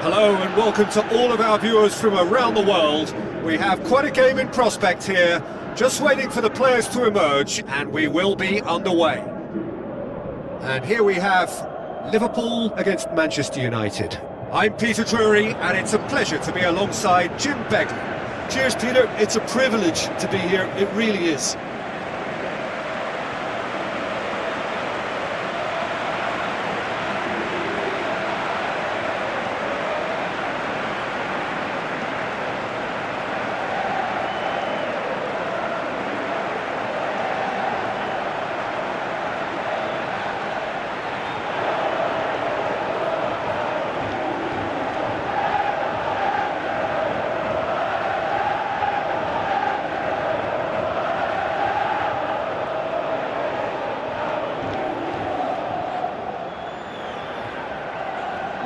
Hello and welcome to all of our viewers from around the world. We have quite a game in prospect here, just waiting for the players to emerge, and we will be underway. And here we have Liverpool against Manchester United. I'm Peter Drury, and it's a pleasure to be alongside Jim Begley. Cheers, Peter. It's a privilege to be here. It really is.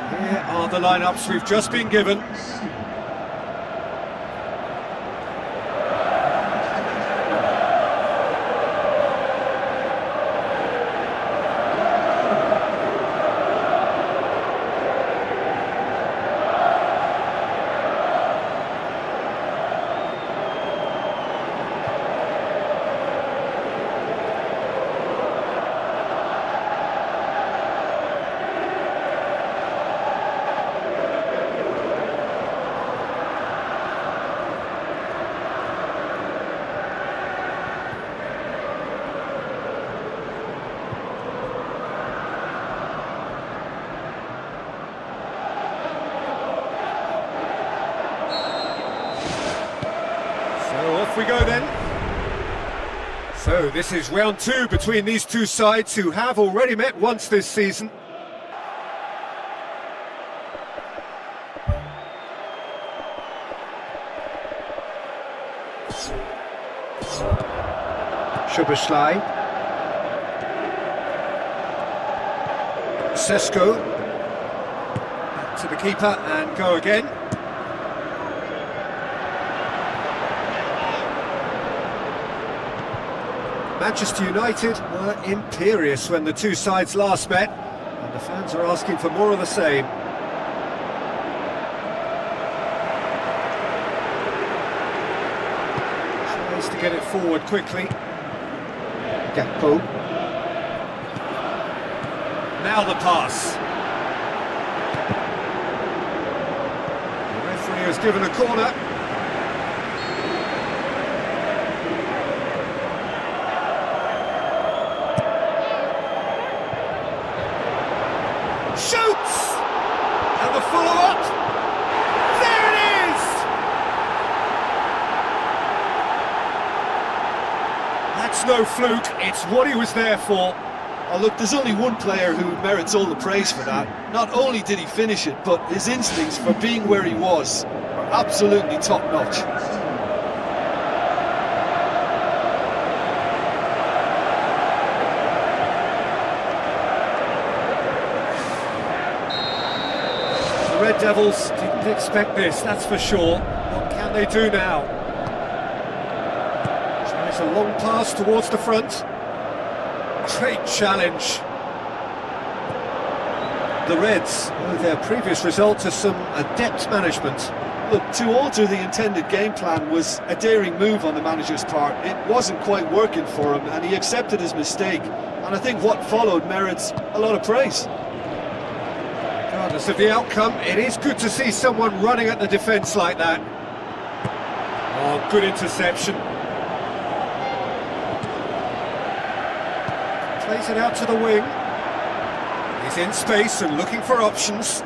Here are the lineups we've just been given. Off we go then. So this is round two between these two sides who have already met once this season. Szoboszlai. Sesko. Back to the keeper and go again. Manchester United were imperious when the two sides last met, and the fans are asking for more of the same. Tries to get it forward quickly. Gakpo. Now the pass. The referee has given a corner. Shoots! And the follow-up. There it is! That's no fluke, it's what he was there for. Oh, look, there's only one player who merits all the praise for that. Not only did he finish it, but his instincts for being where he was are absolutely top-notch. The Red Devils didn't expect this, that's for sure. What can they do now? Tries a long pass towards the front. Great challenge. The Reds owe their previous result to some adept management. Look, to alter the intended game plan was a daring move on the manager's part. It wasn't quite working for him, and he accepted his mistake. And I think what followed merits a lot of praise. Regardless of the outcome, it is good to see someone running at the defence like that. Oh, good interception. Plays it out to the wing. He's in space and looking for options.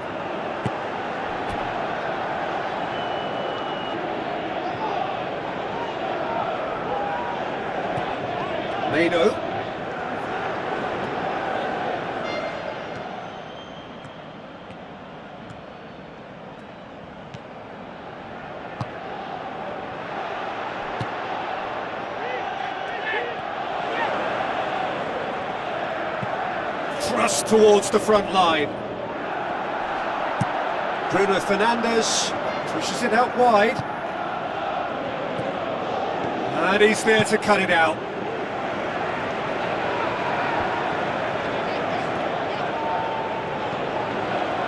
Meno. Thrust towards the front line. Bruno Fernandes pushes it out wide. And he's there to cut it out.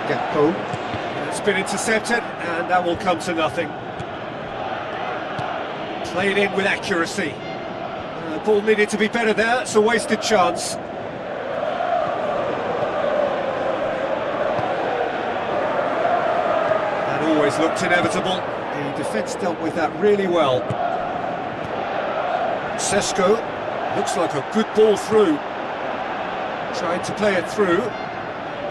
Gakpo. It's been intercepted, and that will come to nothing. Played in with accuracy. The ball needed to be better there, it's a wasted chance. Always looked inevitable. The defence dealt with that really well. Sesko looks like a good ball through. Tried to play it through.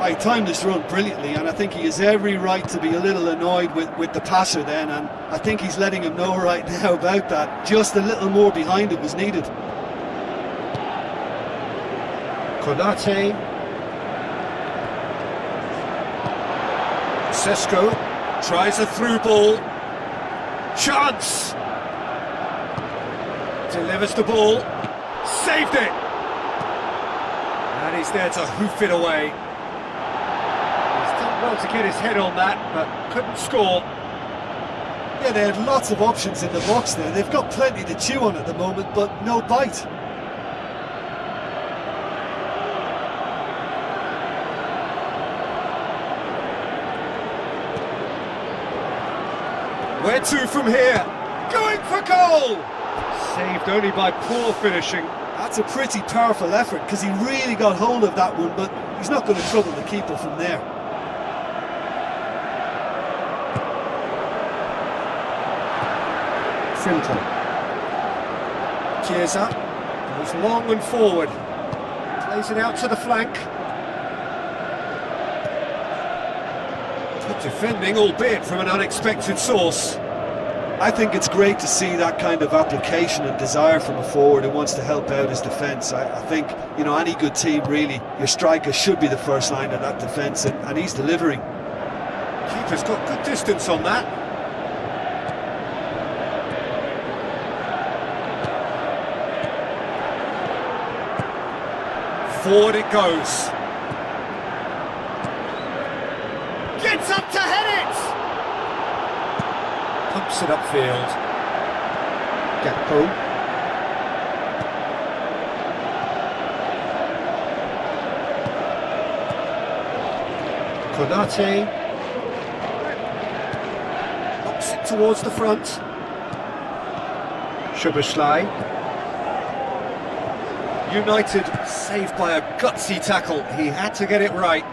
He timed this run brilliantly, and I think he has every right to be a little annoyed with the passer then, and I think he's letting him know right now about that. Just a little more behind it was needed. Konate. Sesko tries a through ball. Chance! Delivers the ball. Saved it! And he's there to hoof it away. He's done well to get his head on that, but couldn't score. Yeah, they had lots of options in the box there. They've got plenty to chew on at the moment, but no bite. Where to from here? Going for goal! Saved only by poor finishing. That's a pretty powerful effort, because he really got hold of that one, but he's not going to trouble the keeper from there. Simple. Chiesa goes long and forward. Plays it out to the flank. Good defending, albeit from an unexpected source. I think it's great to see that kind of application and desire from a forward who wants to help out his defence. I think, you know, any good team really, your striker should be the first line of that defence, and he's delivering. Keeper's got good distance on that. Forward it goes. Gets up to head it! Pumps it upfield. Gakpo. Konate. Knocks it towards the front. Szoboszlai. United saved by a gutsy tackle. He had to get it right.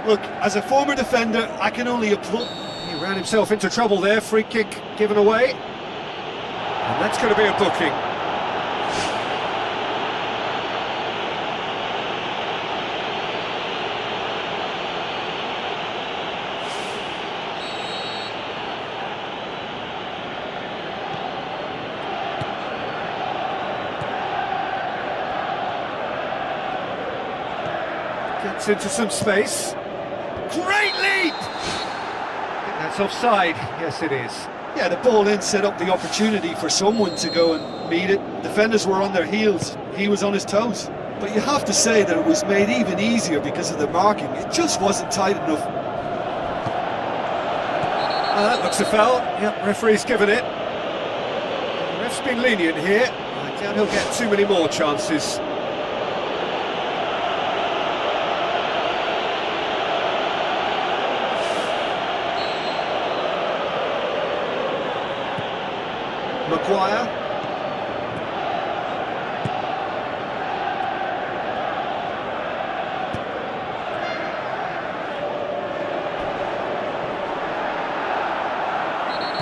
Look, as a former defender, I can only applaud. He ran himself into trouble there. Free kick given away. And that's going to be a booking. Gets into some space. Great leap! I think that's offside. Yes, it is. Yeah, the ball in set up the opportunity for someone to go and meet it. Defenders were on their heels. He was on his toes. But you have to say that it was made even easier because of the marking. It just wasn't tight enough. That looks a foul. Yep, referee's given it. The ref's been lenient here. I doubt he'll get too many more chances. Maguire.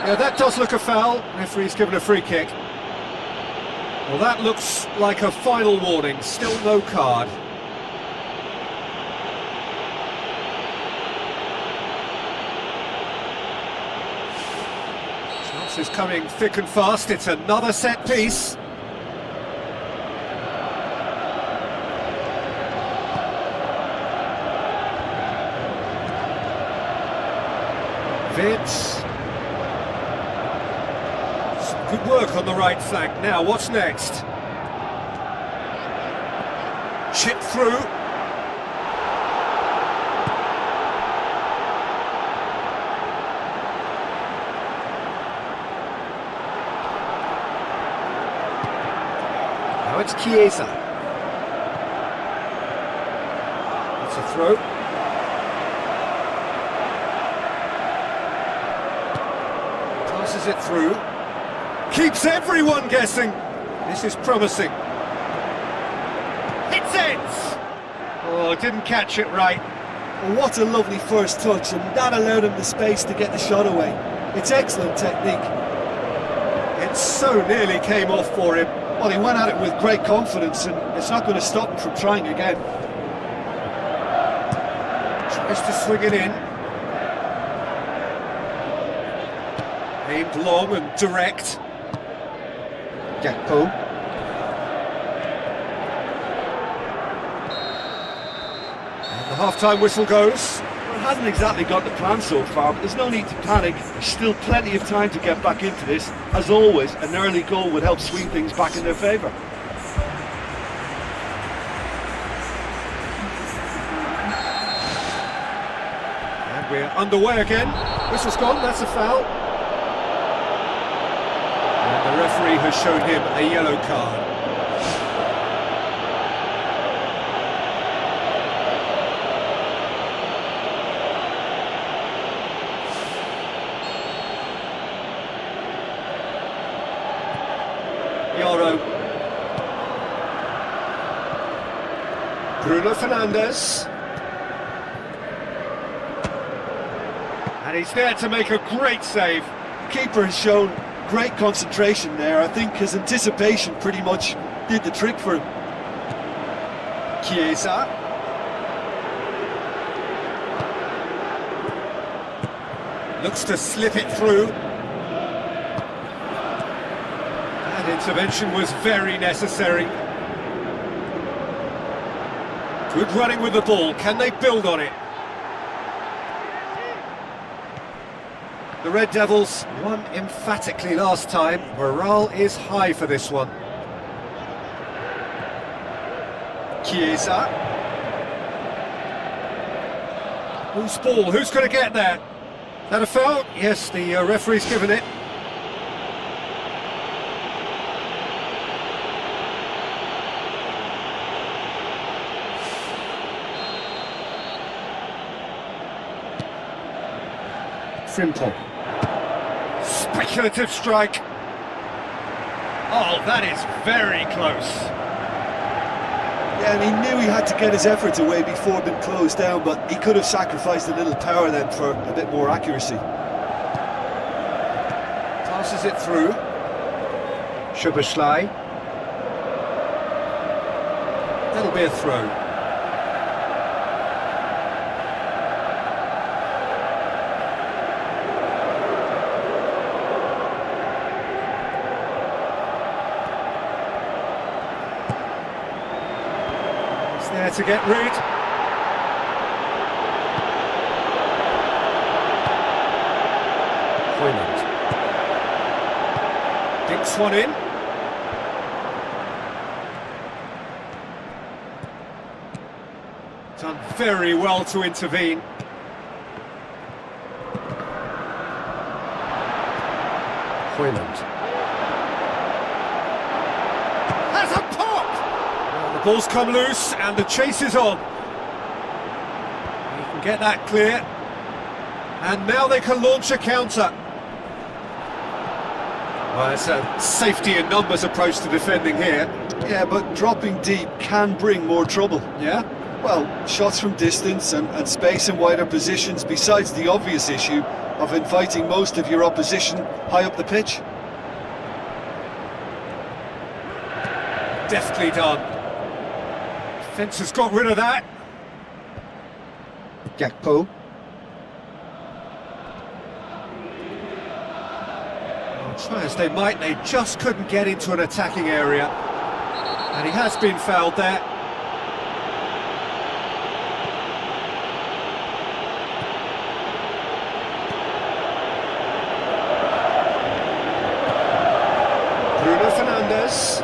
Yeah, that does look a foul. Referee's given a free kick. Well, that looks like a final warning. Still no card. Is coming thick and fast. It's another set piece. Vince. Some good work on the right flank. Now, what's next? Chip through. Now it's Chiesa. It's a throw. Passes it through. Keeps everyone guessing. This is promising. Hits it! Oh, didn't catch it right. Well, what a lovely first touch, and that allowed him the space to get the shot away. It's excellent technique. It so nearly came off for him. Well, he went at it with great confidence, and it's not going to stop him from trying again. Tries to swing it in. Aimed long and direct. Gakpo. And the half-time whistle goes. Well, it hasn't exactly got the plan so far, but there's no need to panic. There's still plenty of time to get back into this. As always, an early goal would help swing things back in their favour. And we're underway again. Whistle's gone, that's a foul. And the referee has shown him a yellow card. Bruno Fernandes. And he's there to make a great save. The keeper has shown great concentration there. I think his anticipation pretty much did the trick for him. Chiesa. Looks to slip it through. That intervention was very necessary. Good running with the ball. Can they build on it? The Red Devils won emphatically last time. Morale is high for this one. Chiesa. Whose ball? Who's going to get there? That a foul? Yes, the referee's given it. Simple. Speculative strike. Oh, that is very close. Yeah, and he knew he had to get his efforts away before being closed down, but he could have sacrificed a little power then for a bit more accuracy. Passes it through. Sudah. That'll be a throw. There to get rid. Hojlund. Dinks one in. Done very well to intervene. Hojlund. Has a pop! Well, the ball's come loose and the chase is on. He can get that clear. And now they can launch a counter. Well, it's a safety in numbers approach to defending here. Yeah, but dropping deep can bring more trouble. Yeah? Well, shots from distance and space in wider positions, besides the obvious issue of inviting most of your opposition high up the pitch. Deftly done. Defence has got rid of that. Gakpo. Try as they might, they just couldn't get into an attacking area. And he has been fouled there. Bruno Fernandes.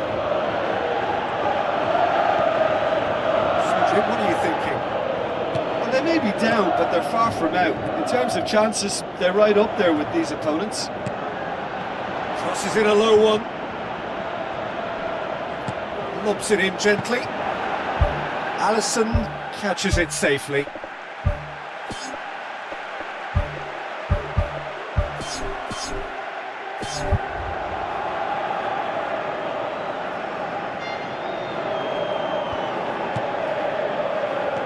What are you thinking? Well, they may be down, but they're far from out. In terms of chances, they're right up there with these opponents. Crosses in a low one. Lobs it in gently. Alisson catches it safely.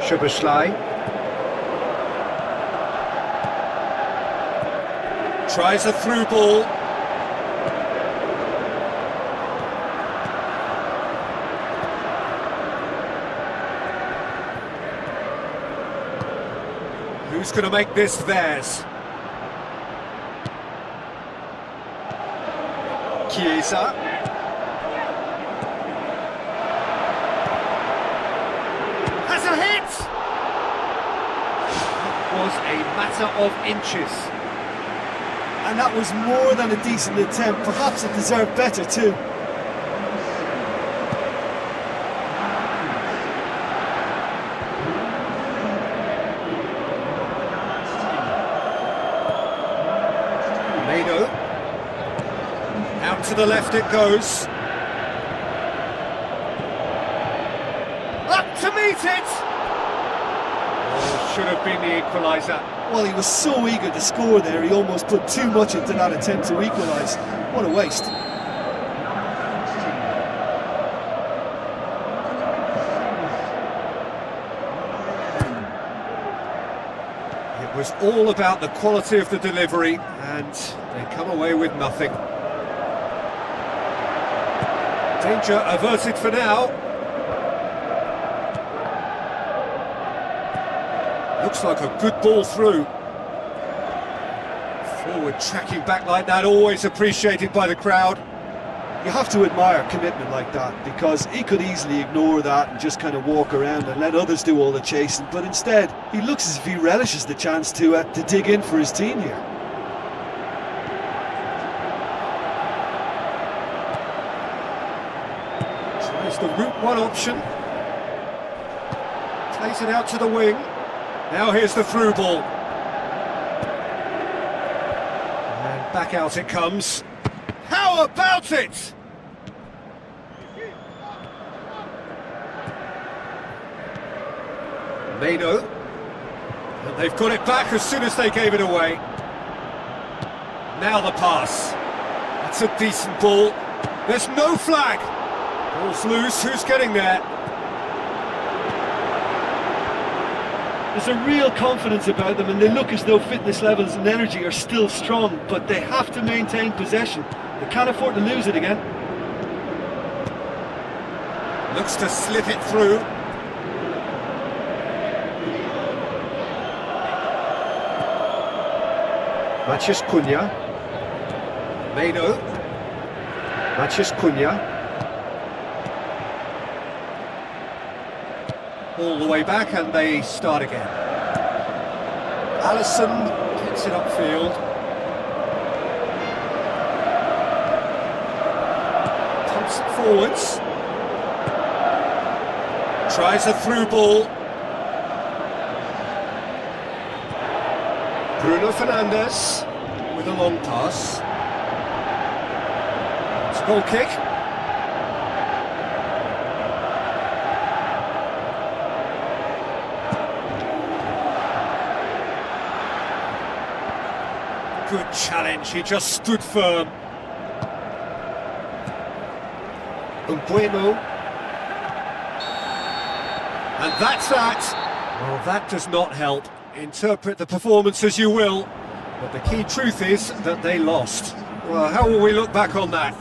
Sudah. Tries a through ball. Who's going to make this theirs? Chiesa. Has a hit! It was a matter of inches. And that was more than a decent attempt. Perhaps it deserved better too. Out to the left it goes. Up to meet it! Oh, should have been the equaliser. Well, he was so eager to score there, he almost put too much into that attempt to equalise. What a waste. It was all about the quality of the delivery, and they come away with nothing. Danger averted for now. Looks like a good ball through. Forward tracking back like that, always appreciated by the crowd. You have to admire commitment like that, because he could easily ignore that and just kind of walk around and let others do all the chasing, but instead he looks as if he relishes the chance to dig in for his team here. Tries the route one option. Plays it out to the wing. Now here's the through ball. And back out it comes. How about it? Mano. And they've got it back as soon as they gave it away. Now the pass. That's a decent ball. There's no flag. Ball's loose, who's getting there? There's a real confidence about them, and they look as though fitness levels and energy are still strong, but they have to maintain possession. They can't afford to lose it again. Looks to slip it through. Maciej Cunha. Mano. Maciej Cunha. All the way back, and they start again. Allison gets it upfield. Pumps it forwards. Tries a through ball. Bruno Fernandes with a long pass. It's a goal kick. Good challenge, he just stood firm. Bueno. And that's that. Well, that does not help. Interpret the performance as you will, but the key truth is that they lost. Well, how will we look back on that?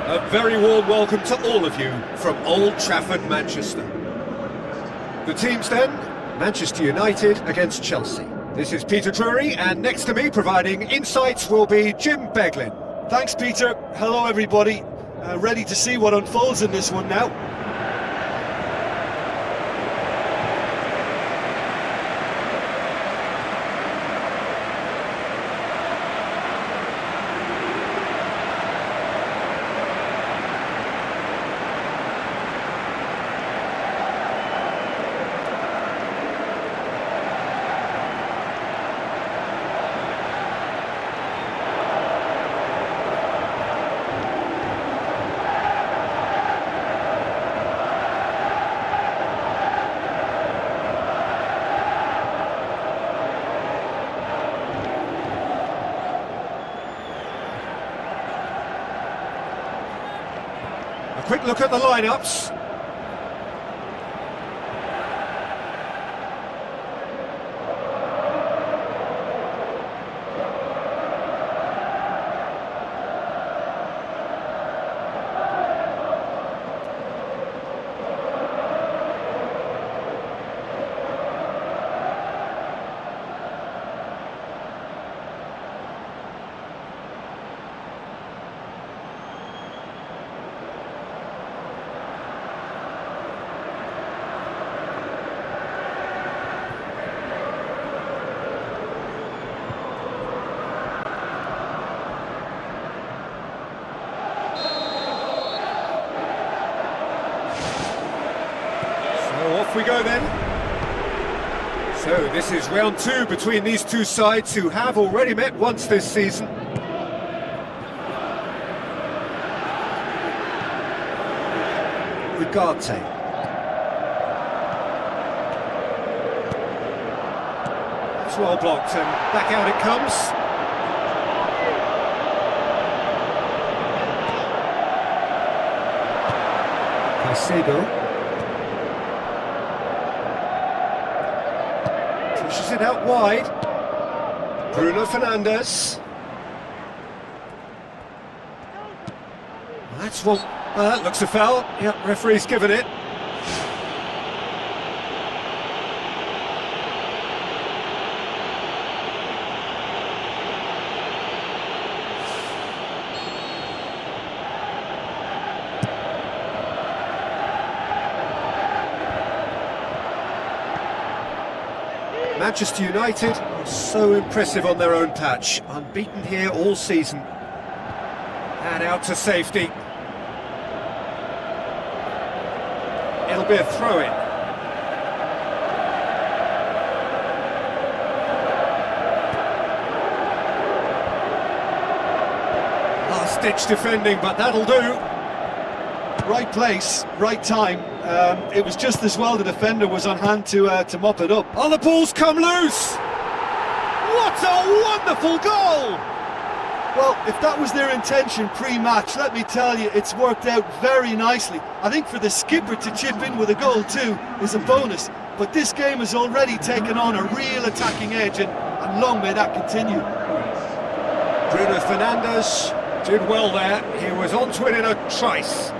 A very warm welcome to all of you from Old Trafford, Manchester. The teams then, Manchester United against Chelsea. This is Peter Drury, and next to me providing insights will be Jim Beglin. Thanks, Peter. Hello, everybody. Ready to see what unfolds in this one now. A quick look at the lineups. Off we go then. So this is round two between these two sides who have already met once this season. Ugarte. It's well blocked and back out it comes. Kasih pushes it out wide. Bruno Fernandes. That's one. That looks a foul. Yep, referee's given it. Manchester United are so impressive on their own patch, unbeaten here all season. And out to safety. It'll be a throw-in. Last-ditch defending, but that'll do. Right place, right time. It was just as well the defender was on hand to mop it up. Oh, the ball's come loose! What a wonderful goal! Well, if that was their intention pre-match, let me tell you, it's worked out very nicely. I think for the skipper to chip in with a goal too is a bonus. But this game has already taken on a real attacking edge, and long may that continue. Bruno Fernandes did well there. He was onto it in a trice.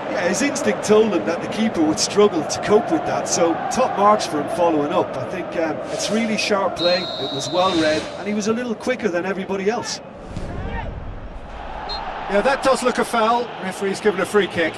Yeah, his instinct told him that the keeper would struggle to cope with that, so top marks for him following up. I think it's really sharp play, it was well read, and he was a little quicker than everybody else. Yeah, that does look a foul. Referee's given a free kick.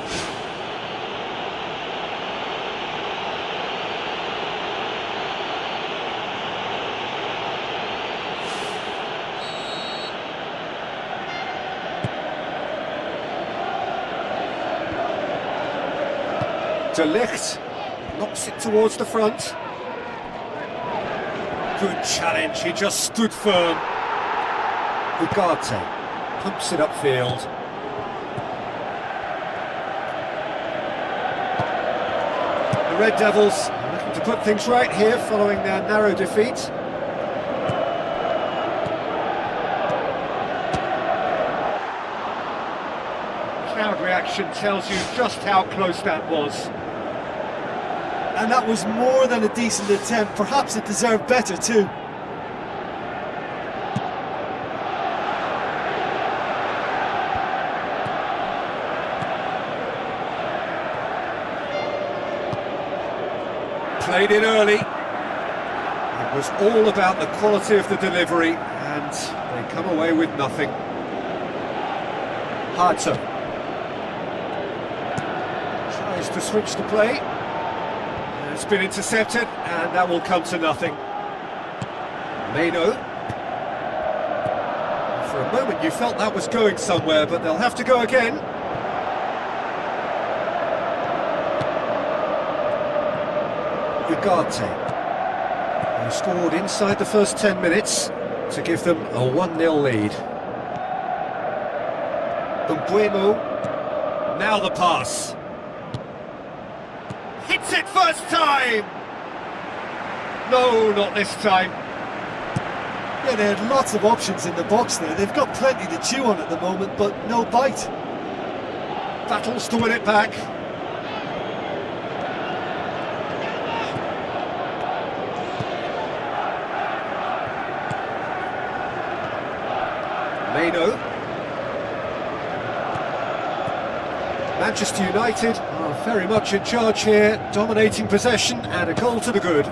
De Ligt knocks it towards the front. Good challenge, he just stood firm. Ugarte pumps it upfield. The Red Devils are looking to put things right here following their narrow defeat. Crowd reaction tells you just how close that was. And that was more than a decent attempt. Perhaps it deserved better too. Played it early. It was all about the quality of the delivery, and they come away with nothing. Hojlund tries to switch the play. It's been intercepted, and that will come to nothing. Meno. For a moment you felt that was going somewhere, but they'll have to go again. Ugarte, who scored inside the first 10 minutes to give them a 1-0 lead. Umbuemo, now the pass. Hits it first time! No, not this time. Yeah, they had lots of options in the box there. They've got plenty to chew on at the moment, but no bite. Battles to win it back. Meno. Manchester United are very much in charge here, dominating possession and a goal to the good.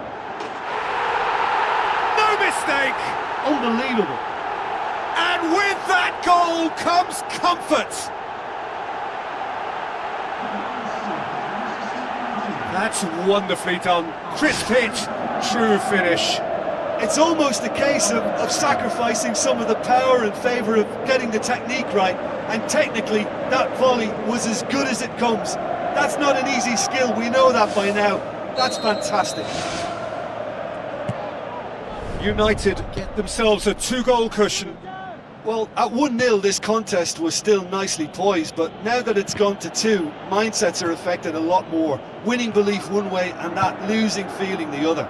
No mistake! Unbelievable. And with that goal comes comfort. That's wonderfully done. Crisp hit, true finish. It's almost a case of sacrificing some of the power in favour of getting the technique right, and technically that volley was as good as it comes. That's not an easy skill, we know that by now. That's fantastic. United get themselves a 2-goal cushion. Well, at 1-0 this contest was still nicely poised, but now that it's gone to 2, mindsets are affected a lot more. Winning belief one way and that losing feeling the other.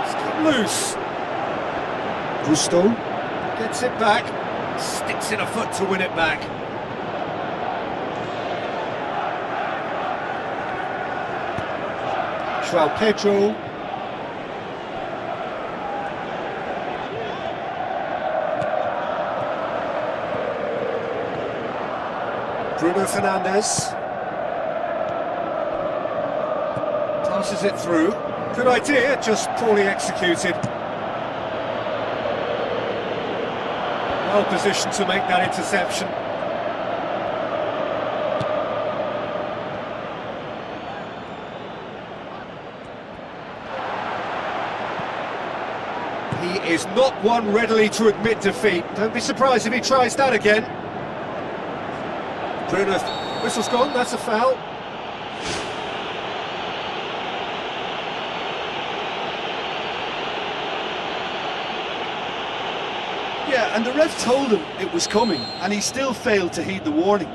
It's come loose. Gusto. Gets it back. Sticks in a foot to win it back. João Pedro. Bruno Fernandes. Passes it through. Good idea, just poorly executed. Well positioned to make that interception. He is not one readily to admit defeat. Don't be surprised if he tries that again. Bruno, whistle's gone, that's a foul. Yeah, and the ref told him it was coming, and he still failed to heed the warning.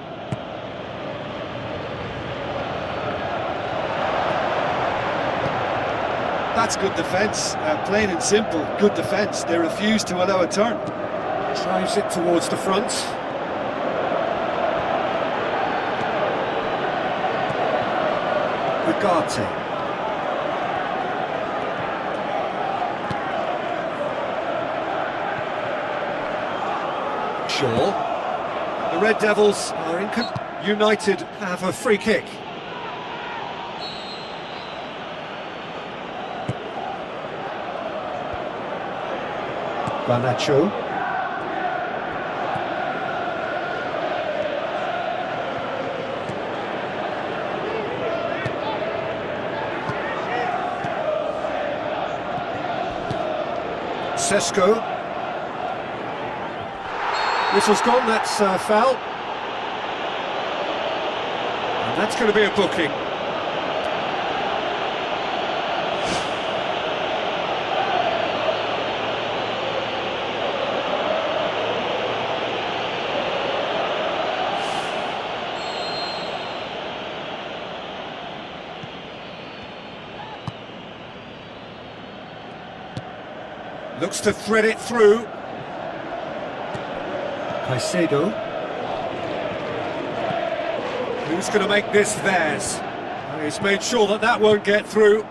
That's good defence, plain and simple, good defence. They refused to allow a turn. Drives it towards the front. Ugarte. Shaw. The Red Devils are in United have a free kick. Garnacho. Sesko. Whistle's gone, that's foul. And that's going to be a booking. Looks to thread it through. Caicedo. Who's going to make this theirs? He's made sure that that won't get through.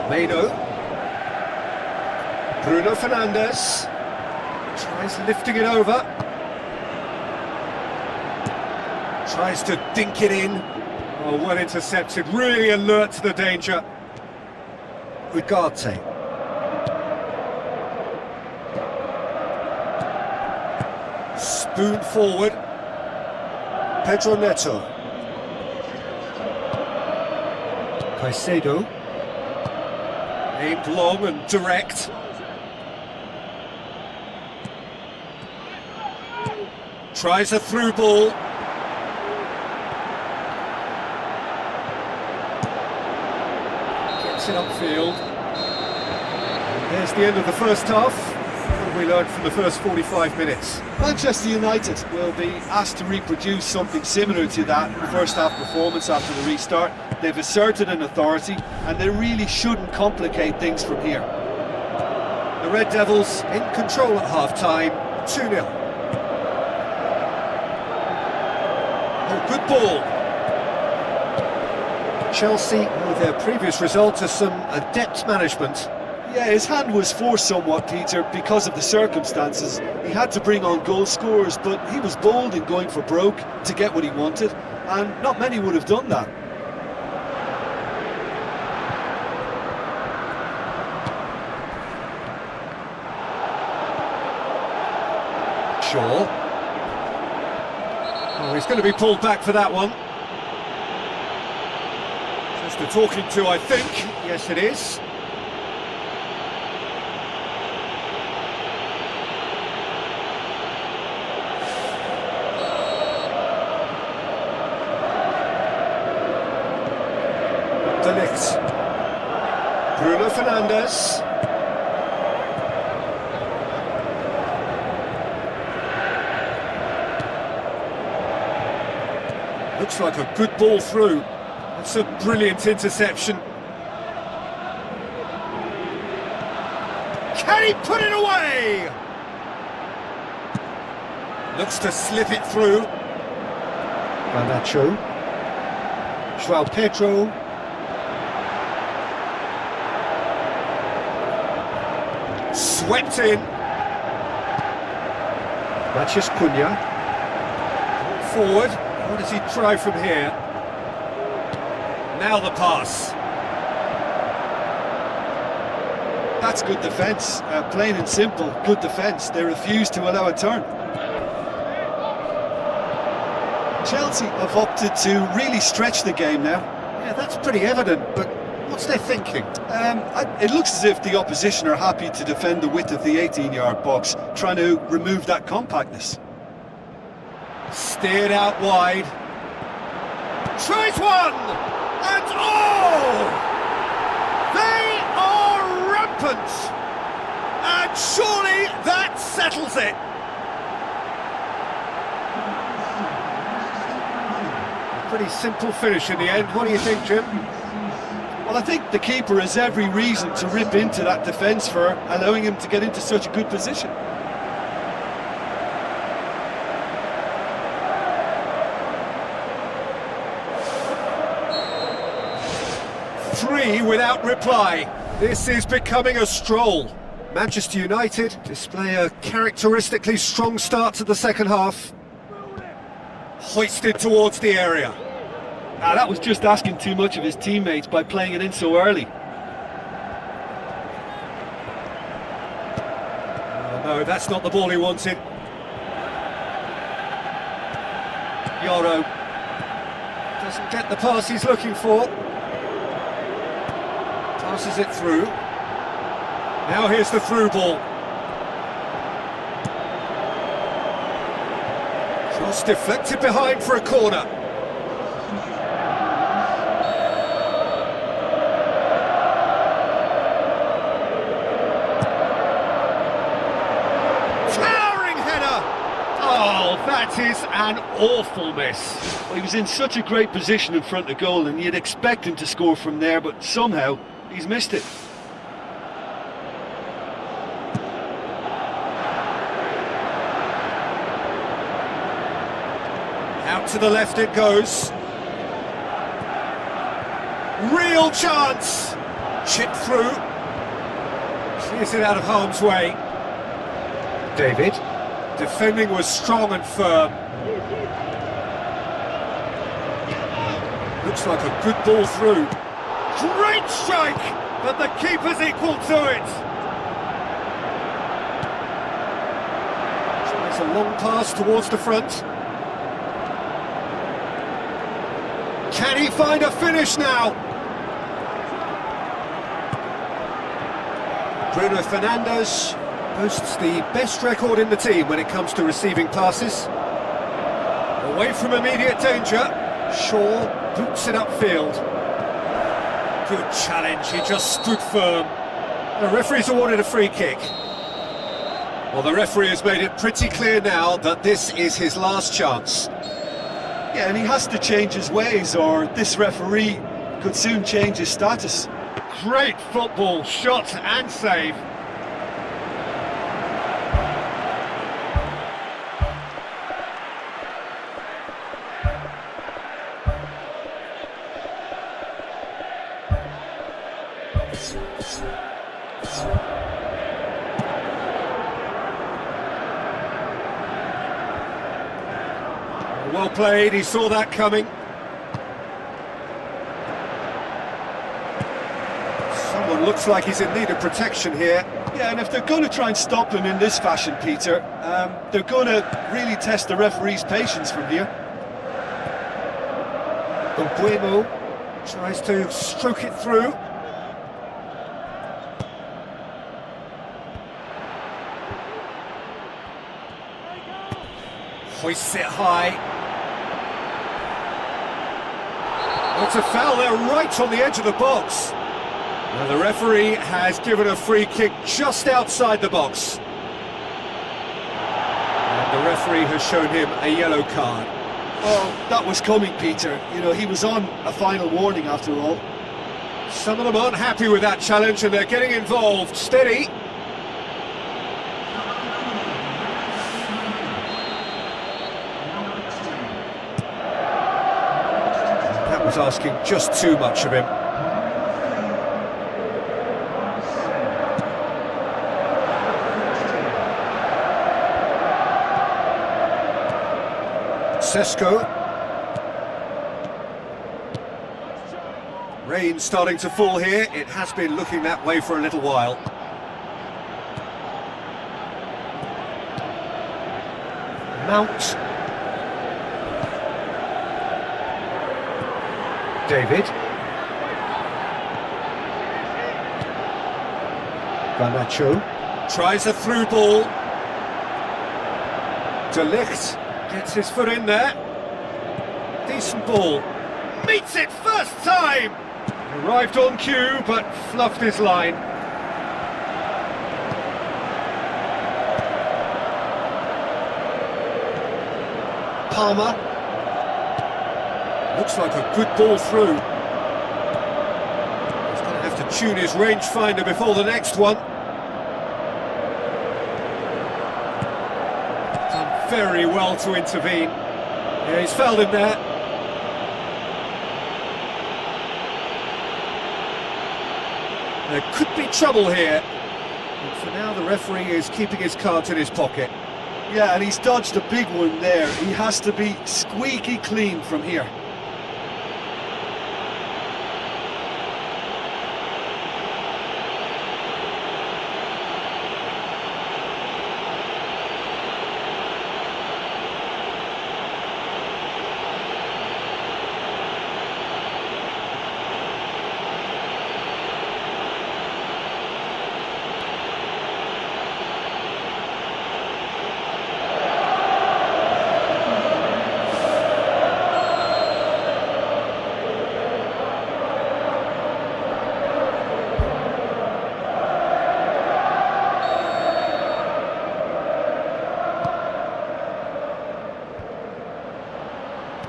Meno. Bruno Fernandes. Tries lifting it over. Tries to dink it in. Oh, well intercepted. Really alert to the danger. Ugarte. Spoon forward. Pedro Neto. Caicedo. Aimed long and direct. Tries a through ball. Gets it upfield. And there's the end of the first half. What have we learned from the first 45 minutes? Manchester United will be asked to reproduce something similar to that first half performance after the restart. They've asserted an authority and they really shouldn't complicate things from here. The Red Devils in control at half-time, 2-0. Oh, good ball. Chelsea, with their previous result, has some adept management. Yeah, his hand was forced somewhat, Peter, because of the circumstances. He had to bring on goal scorers, but he was bold in going for broke to get what he wanted, and not many would have done that. Shaw. Oh, he's going to be pulled back for that one. Just a talking to, I think. Yes, it is. Fernandes. Looks like a good ball through. That's a brilliant interception. Can he put it away? Looks to slip it through. Garnacho. João Pedro. Swept in. Matheus Cunha. Forward. What does he try from here? Now the pass. That's good defence, plain and simple, good defence. They refuse to allow a turn. Chelsea have opted to really stretch the game now. Yeah, that's pretty evident, but what's their thinking? It looks as if the opposition are happy to defend the width of the 18-yard box, trying to remove that compactness. Steered out wide. Tries one! And oh! They are rampant! And surely that settles it! A pretty simple finish in the end. What do you think, Jim? Well, I think the keeper has every reason to rip into that defence for allowing him to get into such a good position. Three without reply. This is becoming a stroll. Manchester United display a characteristically strong start to the second half. Hoisted towards the area. Now, that was just asking too much of his teammates by playing it in so early. No, that's not the ball he wanted. Yoro doesn't get the pass he's looking for. Passes it through. Now here's the through ball. Cross deflected behind for a corner. Towering header! Oh, that is an awful miss. Well, he was in such a great position in front of goal, and you'd expect him to score from there, but somehow he's missed it. Out to the left it goes. Real chance. Chip through. Clears it out of harm's way. David. Defending was strong and firm. Looks like a good ball through. Great strike, but the keeper's equal to it. Tries a long pass towards the front. Can he find a finish now? Bruno Fernandes boasts the best record in the team when it comes to receiving passes. Away from immediate danger, Shaw boots it upfield. Good challenge, he just stood firm. The referee's awarded a free kick. Well, the referee has made it pretty clear now that this is his last chance. Yeah, and he has to change his ways, or this referee could soon change his status. Great football, shot and save. Well played, he saw that coming. Someone looks like he's in need of protection here. Yeah, and if they're going to try and stop him in this fashion, Peter, they're going to really test the referee's patience from here. Guillermo tries to stroke it through. Hoists it high. It's a foul there right on the edge of the box. And the referee has given a free kick just outside the box. And the referee has shown him a yellow card. Well, that was coming, Peter. You know, he was on a final warning after all. Some of them aren't happy with that challenge and they're getting involved. Steady. That was asking just too much of him. Sesko. Rain starting to fall here. It has been looking that way for a little while. Mount. David. Garnacho. Tries a through ball. De Ligt. Gets his foot in there. Decent ball. Meets it first time! Arrived on cue, but fluffed his line. Palmer. Looks like a good ball through. He's going to have to tune his rangefinder before the next one. Very well to intervene. Yeah, he's fouled him there. There could be trouble here. But for now, the referee is keeping his cards in his pocket. Yeah, and he's dodged a big one there. He has to be squeaky clean from here.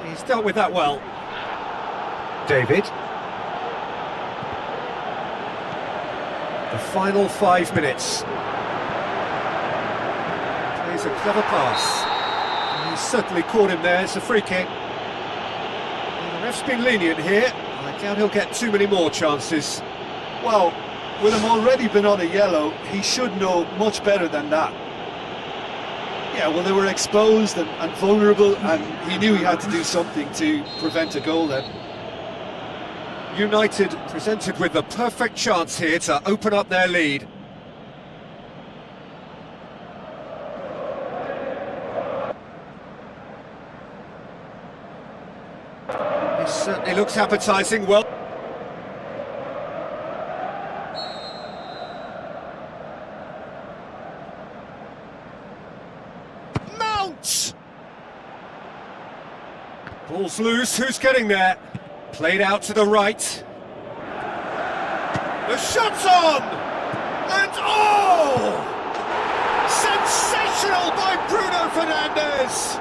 He's dealt with that well. David. The final 5 minutes. Plays a clever pass. And he's certainly caught him there. It's a free kick. Well, the ref's been lenient here. I doubt he'll get too many more chances. Well, with him already been on a yellow, he should know much better than that. Yeah, well, they were exposed and vulnerable, and he knew he had to do something to prevent a goal then. United presented with the perfect chance here to open up their lead. He certainly looks appetising. Well, ball's loose, who's getting there? Played out to the right. The shot's on! And oh! Sensational by Bruno Fernandes!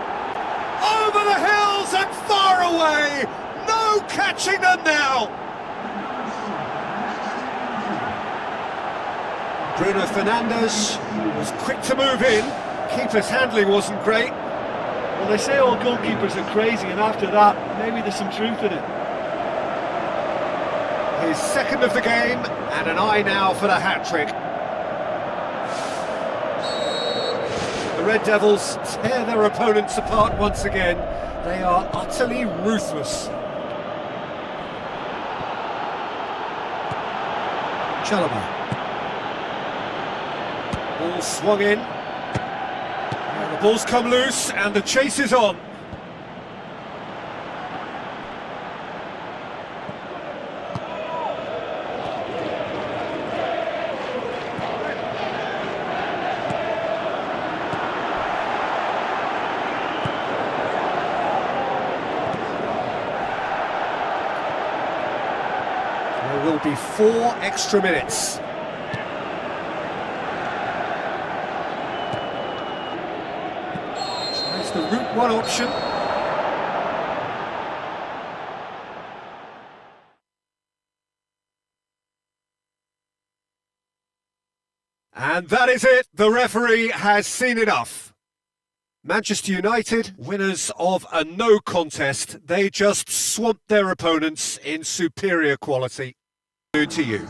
Over the hills and far away! No catching them now! Bruno Fernandes was quick to move in. Keeper's handling wasn't great. Well, they say all goalkeepers are crazy, and after that, maybe there's some truth in it. His second of the game, and an eye now for the hat-trick. The Red Devils tear their opponents apart once again. They are utterly ruthless. Chalobah. Ball swung in. And the ball's come loose, and the chase is on. There will be be 4 extra minutes. Tries the Route 1 option. And that is it. The referee has seen enough. Manchester United, winners of a no contest. They just swamped their opponents in superior quality. To you.